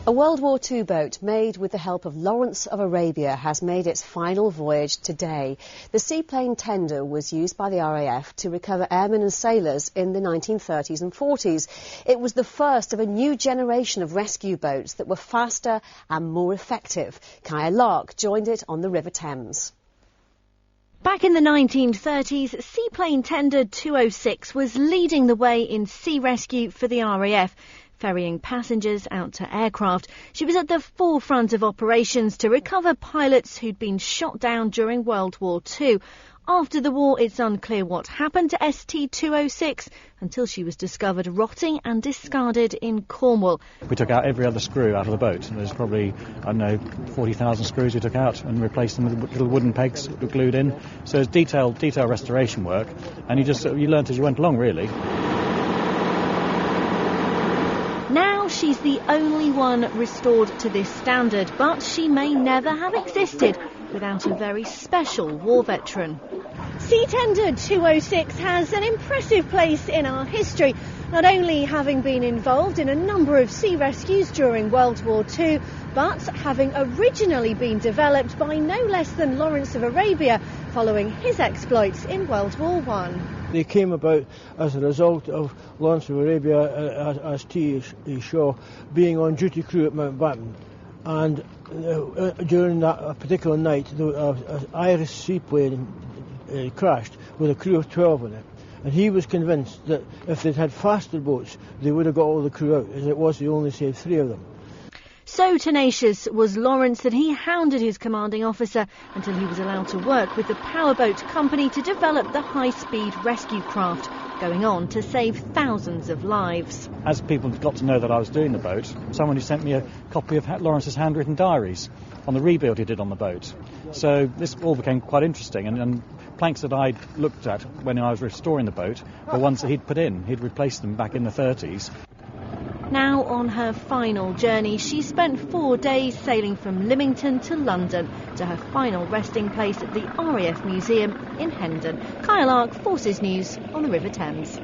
A World War II boat made with the help of Lawrence of Arabia has made its final voyage today. The Seaplane Tender was used by the RAF to recover airmen and sailors in the 1930s and 40s. It was the first of a new generation of rescue boats that were faster and more effective. Kaya Lark joined it on the River Thames. Back in the 1930s, Seaplane Tender 206 was leading the way in sea rescue for the RAF, ferrying passengers out to aircraft. She was at the forefront of operations to recover pilots who'd been shot down during World War II. After the war, it's unclear what happened to ST-206 until she was discovered rotting and discarded in Cornwall. We took out every other screw out of the boat. There's probably, 40,000 screws we took out and replaced them with little wooden pegs that were glued in. So it's detailed restoration work, and you learnt as you went along, really. Now she's the only one restored to this standard, but she may never have existed without a very special war veteran. Sea Tender 206 has an impressive place in our history, not only having been involved in a number of sea rescues during World War II, but having originally been developed by no less than Lawrence of Arabia following his exploits in World War I. They came about as a result of Lawrence of Arabia as T. Shaw being on duty crew at Mountbatten. And during that particular night, an Irish seaplane crashed with a crew of 12 in it. And he was convinced that if they'd had faster boats, they would have got all the crew out. As it was, they only saved 3 of them. So tenacious was Lawrence that he hounded his commanding officer until he was allowed to work with the powerboat company to develop the high-speed rescue craft, going on to save thousands of lives. As people got to know that I was doing the boat, someone who sent me a copy of Lawrence's handwritten diaries on the rebuild he did on the boat. So this all became quite interesting, and planks that I'd looked at when I was restoring the boat were ones that he'd put in. He'd replaced them back in the 30s. Now on her final journey, she spent 4 days sailing from Lymington to London to her final resting place at the RAF Museum in Hendon. Kaya Lark, Forces News on the River Thames.